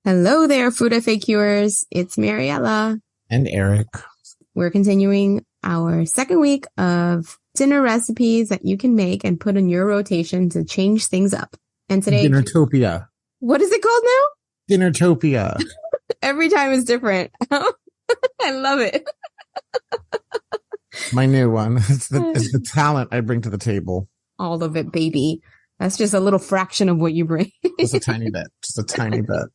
Hello there, food FAQers. It's Mariella. And Eric. We're continuing our second week of dinner recipes that you can make and put in your rotation to change things up. And today, Dinnertopia. What is it called now? Dinnertopia. Every time is different. I love it. My new one. It's the talent I bring to the table. All of it, baby. That's just a little fraction of what you bring. Just a tiny bit. Just a tiny bit.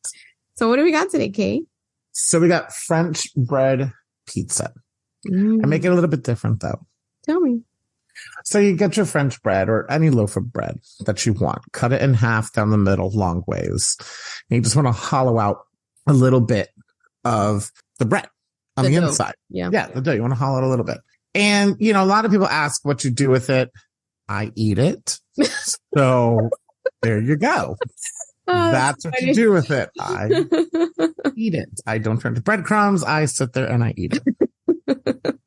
So what do we got today, Kate? So we got French bread pizza. I make it a little bit different though. Tell me. So you get your French bread or any loaf of bread that you want. Cut it in half down the middle, long ways. And you just want to hollow out a little bit of the bread on the inside. Yeah. Yeah, the dough. You want to hollow it a little bit. And, you know, a lot of people ask what you do with it. I eat it. So there you go. That's what you do with it. I eat it. I don't turn to breadcrumbs. I sit there and I eat it.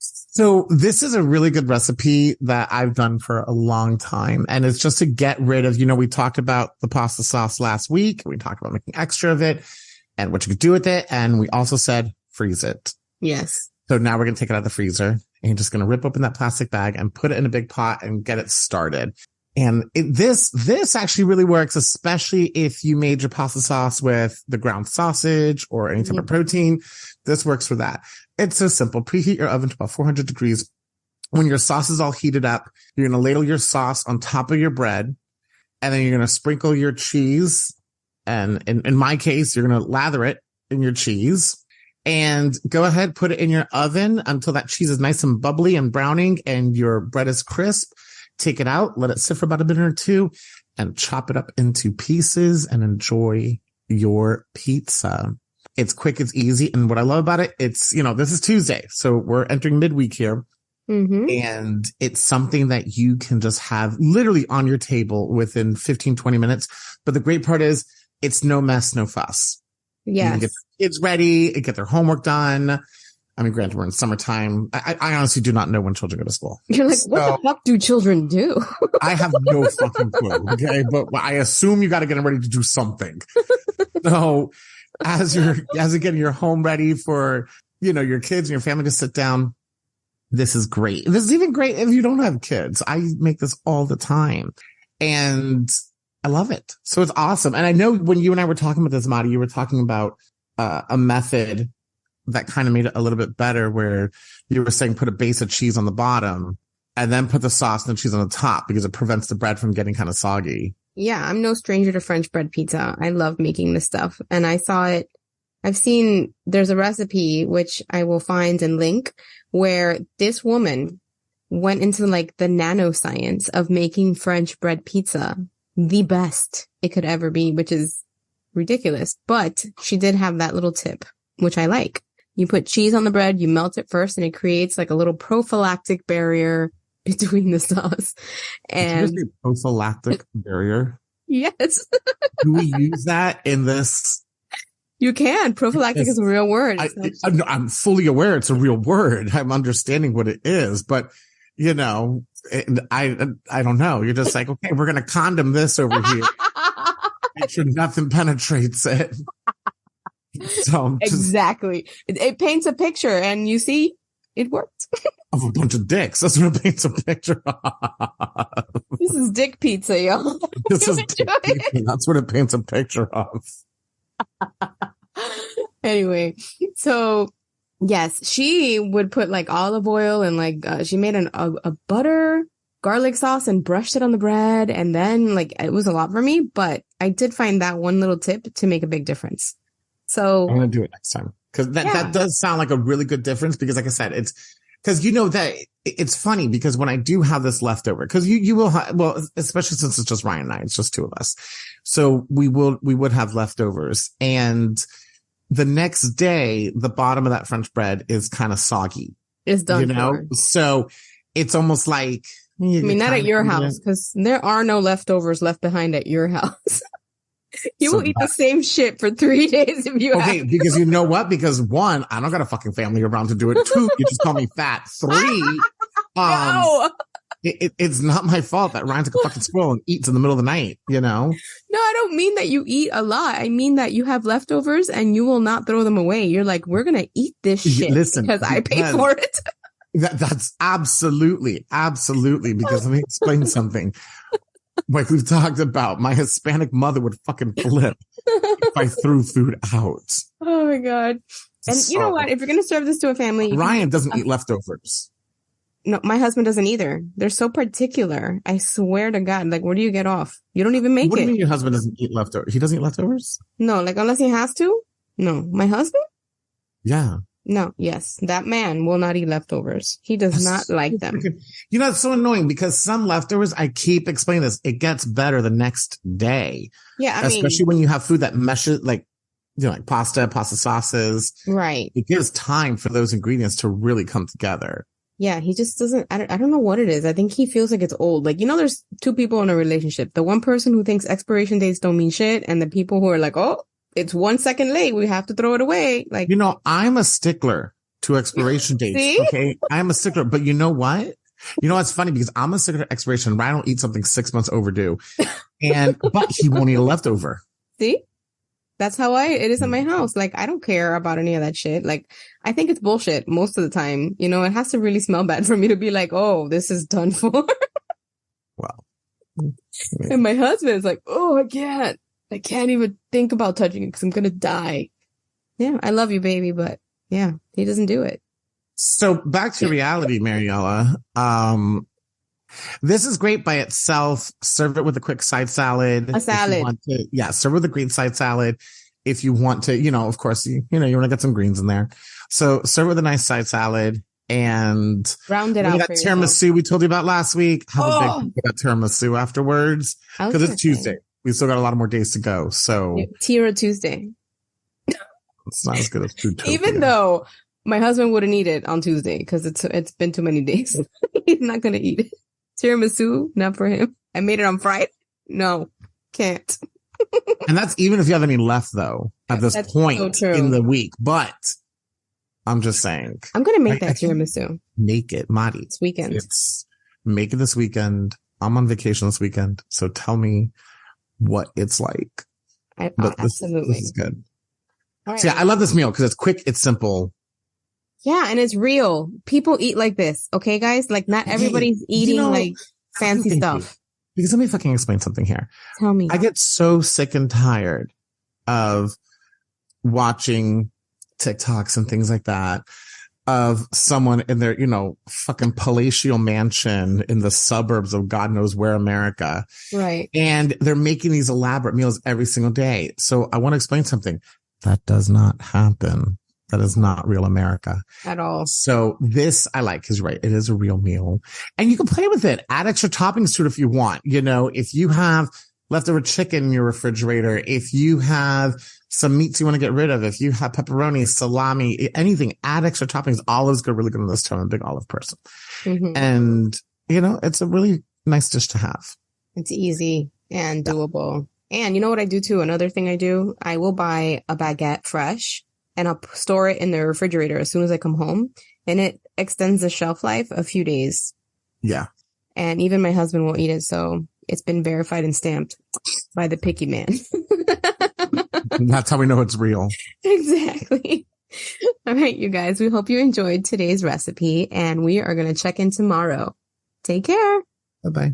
So this is a really good recipe that I've done for a long time. And it's just to get rid of, you know, we talked about the pasta sauce last week. We talked about making extra of it and what you could do with it. And we also said freeze it. Yes. So now we're going to take it out of the freezer and you're just going to rip open that plastic bag and put it in a big pot and get it started. And this actually really works, especially if you made your pasta sauce with the ground sausage or any type of protein. This works for that. It's so simple. Preheat your oven to about 400 degrees. When your sauce is all heated up, you're going to ladle your sauce on top of your bread, and then you're going to sprinkle your cheese. And in my case, you're going to lather it in your cheese and go ahead, put it in your oven until that cheese is nice and bubbly and browning and your bread is crisp. Take it out, let it sit for about a minute or two, and chop it up into pieces and enjoy your pizza. It's quick, it's easy. And what I love about it, it's, you know, this is Tuesday, so we're entering midweek here. And it's something that you can just have literally on your table within 15, 20 minutes. But the great part is it's no mess, no fuss. Yes. You can get the kids ready, get their homework done. I mean, granted, we're in summertime. I honestly do not know when children go to school. You're like, what the fuck do children do? I have no fucking clue. Okay. But I assume you got to get them ready to do something. So as you're getting your home ready for, you know, your kids and your family to sit down, this is great. This is even great if you don't have kids. I make this all the time and I love it. So it's awesome. And I know when you and I were talking about this, Madi, you were talking about a method that kind of made it a little bit better where you were saying put a base of cheese on the bottom and then put the sauce and the cheese on the top because it prevents the bread from getting kind of soggy. Yeah, I'm no stranger to French bread pizza. I love making this stuff. And there's a recipe, which I will find and link, where this woman went into like the nanoscience of making French bread pizza the best it could ever be, which is ridiculous. But she did have that little tip, which I like. You put cheese on the bread, you melt it first, and it creates like a little prophylactic barrier between the sauce. And did you say prophylactic barrier? Yes. Do we use that in this? You can. Prophylactic is a real word. I'm fully aware it's a real word. I'm understanding what it is, but you know, I don't know. You're just like, okay, we're going to condom this over here. Make sure nothing penetrates it. So exactly. It paints a picture and you see it worked. Of a bunch of dicks. That's what it paints a picture of. This is dick pizza, y'all. This is dick pizza. That's what it paints a picture of. Anyway, so yes, she would put like olive oil and like she made a butter garlic sauce and brushed it on the bread. And then like it was a lot for me, but I did find that one little tip to make a big difference. So I'm going to do it next time because that does sound like a really good difference because like I said, it's because you know that it's funny because when I do have this leftover, because you will have, well, especially since it's just Ryan and I, it's just two of us. So we would have leftovers and the next day, the bottom of that French bread is kind of soggy. It's done. You know, so it's almost like, I mean, not at your house because there are no leftovers left behind at your house. You will eat the same shit for 3 days if you have. Because you know what? Because one, I don't got a fucking family around to do it. Two, you just call me fat. Three, no. It's not my fault that Ryan's like a fucking squirrel and eats in the middle of the night, you know? No, I don't mean that you eat a lot. I mean that you have leftovers and you will not throw them away. You're like, we're going to eat this shit because I pay for it. That's absolutely, because let me explain something. Like we've talked about, my Hispanic mother would fucking flip if I threw food out. Oh my God. And you know what? If you're going to serve this to a family, Ryan doesn't eat leftovers. No, my husband doesn't either. They're so particular. I swear to God. Like, where do you get off? You don't even make it. What do you mean your husband doesn't eat leftovers? He doesn't eat leftovers? No, like unless he has to. No, my husband? Yeah. No, yes. That man will not eat leftovers. He does not like them. You know, it's so annoying because some leftovers, I keep explaining this, it gets better the next day. Yeah, especially when you have food that meshes, like, you know, like pasta sauces. Right. It gives time for those ingredients to really come together. Yeah, he just doesn't, I don't know what it is. I think he feels like it's old. Like, you know, there's two people in a relationship. The one person who thinks expiration dates don't mean shit, and the people who are like, oh, it's 1 second late, we have to throw it away. Like, you know, I'm a stickler to expiration dates. See? Okay. I'm a stickler, but you know what? You know, it's funny because I'm a stickler to expiration. Ryan will eat something 6 months overdue but he won't eat a leftover. See? That's how it is at my house. Like, I don't care about any of that shit. Like, I think it's bullshit most of the time. You know, it has to really smell bad for me to be like, oh, this is done for. Well, and my husband is like, oh, I can't even think about touching it because I'm going to die. Yeah, I love you, baby. But yeah, he doesn't do it. So back to reality, Mariella. This is great by itself. Serve it with a quick side salad. A salad. Serve with a green side salad. If you want to, you know, of course, you want to get some greens in there. So serve with a nice side salad and round it out. That tiramisu we told you about last week. Have a big that tiramisu afterwards because it's Tuesday. We still got a lot of more days to go. So Tira Tuesday. It's not as good as Foodtopia. Even though my husband wouldn't eat it on Tuesday because it's been too many days. He's not going to eat it. Tiramisu, not for him. I made it on Friday. No, can't. And that's even if you have any left, though, at this point so in the week. But I'm just saying. I'm going to make that tiramisu. Make it, Mari. This weekend. Make it this weekend. I'm on vacation this weekend. So tell me what it's like. Absolutely. This is good. All right. So yeah, I love this meal because it's quick, it's simple. Yeah, and it's real. People eat like this, okay, guys? Like, not everybody's eating like fancy stuff. Because let me fucking explain something here. Tell me. I get so sick and tired of watching TikToks and things like that of someone in their, fucking palatial mansion in the suburbs of God knows where America. Right. And they're making these elaborate meals every single day. So I want to explain something. That does not happen. That is not real America at all. So this I like because right, it is a real meal and you can play with it. Add extra toppings to it if you want. If you have leftover chicken in your refrigerator, if you have some meats you want to get rid of, if you have pepperoni, salami, anything, add extra toppings. Olives go really good on this too. I'm a big olive person. Mm-hmm. And it's a really nice dish to have. It's easy and doable. And you know what I do too? Another thing I do, I will buy a baguette fresh. And I'll store it in the refrigerator as soon as I come home. And it extends the shelf life a few days. Yeah. And even my husband will eat it. So it's been verified and stamped by the picky man. That's how we know it's real. Exactly. All right, you guys. We hope you enjoyed today's recipe. And we are going to check in tomorrow. Take care. Bye-bye.